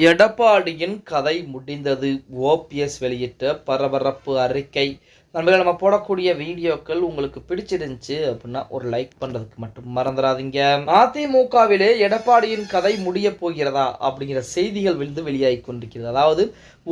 எடப்பாடியின் கதை முடிந்தது. ஓபிஎஸ் வெளியிட்ட பரபரப்பு அறிக்கை. நண்பர்கள், நம்ம போடக்கூடிய வீடியோக்கள் உங்களுக்கு பிடிச்சிருந்துச்சு அப்படின்னா ஒரு லைக் பண்றதுக்கு மட்டும் மறந்துடாதீங்க. அதிமுகவிலே எடப்பாடியின் கதை முடிய போகிறதா அப்படிங்கிற செய்திகள் வெளியாகி கொண்டிருக்கிறது. அதாவது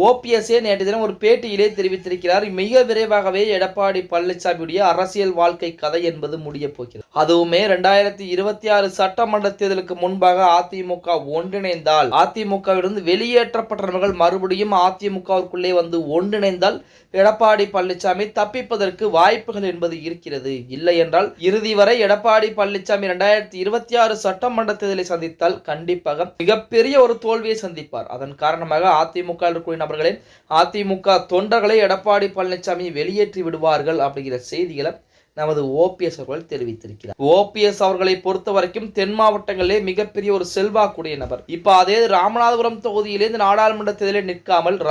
ஓபிஎஸ்ஏ நேற்று தினம் ஒரு பேட்டியிலே தெரிவித்திருக்கிறார், மிக விரைவாகவே எடப்பாடி பழனிசாமியுடைய அரசியல் வாழ்க்கை கதை என்பது முடிய போகிறது. அதுவுமே 2026 சட்டமன்ற தேர்தலுக்கு முன்பாக அதிமுக ஒன்றிணைந்தால், அதிமுகவிலிருந்து வெளியேற்றப்பட்டவர்கள் மறுபடியும் அதிமுகவிற்குள்ளே வந்து ஒன்றிணைந்தால் எடப்பாடி பழனிசாமி தப்பிப்பதற்கு வாய்ப்புகள் என்பது இருக்கிறது. இல்லை என்றால் இறுதி வரை எடப்பாடி பழனிசாமி 2026 சட்டமன்ற தேர்தலை சந்தித்தால் கண்டிப்பாக மிகப்பெரிய ஒரு தோல்வியை சந்திப்பார். அதன் காரணமாக அதிமுக இருக்கக்கூடிய நபர்களே, அதிமுக தொண்டர்களை எடப்பாடி பழனிசாமி வெளியேற்றி விடுவார்கள் அப்படிங்கிற செய்திகளை நமது ஓபிஎஸ் அவர்கள் தெரிவித்திருக்கிறார். ஓபிஎஸ் அவர்களை பொறுத்த வரைக்கும் தென் மாவட்டங்களிலே மிகப்பெரிய ஒரு செல்வாக்குடைய நபர். இப்ப அதே ராமநாதபுரம் தொகுதியிலே இந்த நாடாளுமன்ற தேர்தலில் நிற்காமல்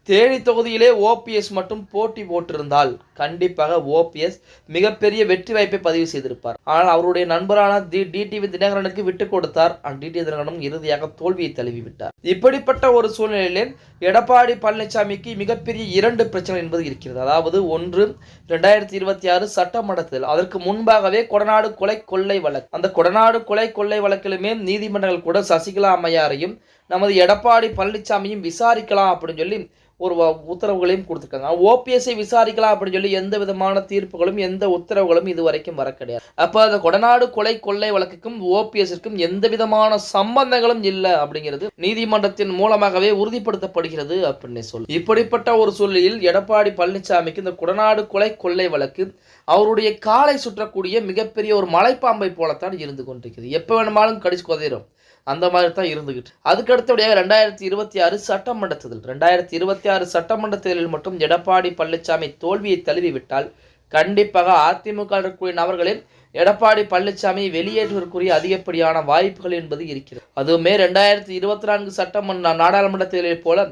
தேனி தொகுதியிலே ஓபிஎஸ் மட்டும் போட்டி போட்டிருந்தால் கண்டிப்பாக ஓபிஎஸ் மிகப்பெரிய வெற்றி வாய்ப்பை பதிவு செய்திருப்பார். ஆனால் அவருடைய நண்பரான டிடிவி தினகரனுக்கு விட்டுக் கொடுத்தார். டிடிவி தினகரனும் இறுதியாக தோல்வியை தழுவி விட்டார். இப்படிப்பட்ட ஒரு சூழ்நிலையிலே எடப்பாடி பழனிசாமிக்கு மிகப்பெரிய 2 பிரச்சனை என்பது இருக்கிறது. அதாவது ஒன்று 2026 சட்டமன்றத்தில், அதற்கு முன்பாகவே கொடநாடு கொலை கொள்ளை வழக்கு. அந்த கொடநாடு கொலை கொள்ளை வழக்கிலுமே நீதிமன்றங்கள் கூட சசிகலா அம்மையாரையும் நமது எடப்பாடி பழனிசாமியும் விசாரிக்கலாம் அப்படின்னு சொல்லி ஒரு உத்தரவுகளையும் கொடுத்துருக்காங்க. ஓபிஎஸ்ஐ விசாரிக்கலாம் அப்படின்னு சொல்லி எந்த விதமான தீர்ப்புகளும் எந்த உத்தரவுகளும் இதுவரைக்கும் வர கிடையாது. அப்ப அந்த கொடநாடு கொலை கொள்ளை வழக்குக்கும் ஓபிஎஸ்க்கும் எந்த விதமான சம்பந்தங்களும் இல்லை அப்படிங்கிறது நீதிமன்றத்தின் மூலமாகவே உறுதிப்படுத்தப்படுகிறது அப்படின்னு சொல்லி, இப்படிப்பட்ட ஒரு சூழ்நிலையில் எடப்பாடி பழனிசாமிக்கு இந்த கொடநாடு கொலை கொள்ளை வழக்கு அவருடைய காலை சுற்றக்கூடிய மிகப்பெரிய ஒரு மலைப்பாம்பை போலத்தான் இருந்து கொண்டிருக்கிறது. எப்ப வேணுமாலும் கடிச்சு கொதையிடும் அந்த மாதிரி தான் இருந்துகிட்டு. அதுக்கு அடுத்தபடியாக 2026 சட்டமன்ற தேர்தல். 2026 சட்டமன்ற தேர்தலில் மட்டும் எடப்பாடி பழனிசாமி தோல்வியை தழுவிவிட்டால் கண்டிப்பாக அதிமுக இருக்கக்கூடிய நபர்களில் எடப்பாடி பழனிசாமி வெளியேற்றுவதற்குரிய அதிகப்படியான வாய்ப்புகள் என்பது இருக்கிறது. அதுவுமே 2024 சட்டமன்ற நாடாளுமன்ற தேர்தலில் போல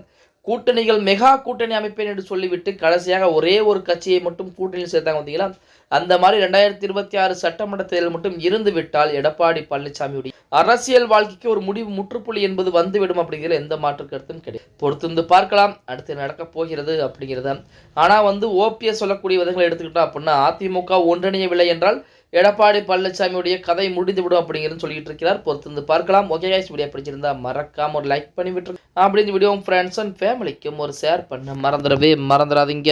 கூட்டணிகள் மெகா கூட்டணி அமைப்பேன் என்று சொல்லிவிட்டு கடைசியாக ஒரே ஒரு கட்சியை மட்டும் கூட்டணியில் சேர்த்தாங்க பார்த்தீங்களா, அந்த மாதிரி 2026 சட்டமன்ற தேர்தல் மட்டும் இருந்து விட்டால் எடப்பாடி பழனிசாமியுடைய அரசியல் வாழ்க்கைக்கு ஒரு முடிவு முற்றுப்புள்ளி என்பது வந்துவிடும் அப்படிங்கிற எந்த மாற்று கருத்தும் கிடையாது. பொறுத்திருந்து பார்க்கலாம் அடுத்து நடக்க போகிறது அப்படிங்கிறத. ஆனா ஓபிஎஸ் சொல்லக்கூடிய விதங்களை எடுத்துக்கிட்டோம் அப்படின்னா, அதிமுக ஒன்றிணையவில்லை என்றால் எடப்பாடி பழனிசாமியுடைய கதை முடிந்துவிடும் அப்படிங்கிறது சொல்லிட்டு இருக்கிறார். பொறுத்திருந்து பார்க்கலாம். ஓகே கைஸ், வீடியோ பிடிச்சிருந்தா மறக்காம ஒரு லைக் பண்ணி விட்டுருங்க. அப்படி இந்த வீடியோ ஃப்ரெண்ட்ஸ் அண்ட் ஃபேமிலிக்கும் ஒரு ஷேர் பண்ண மறந்துடாதீங்க.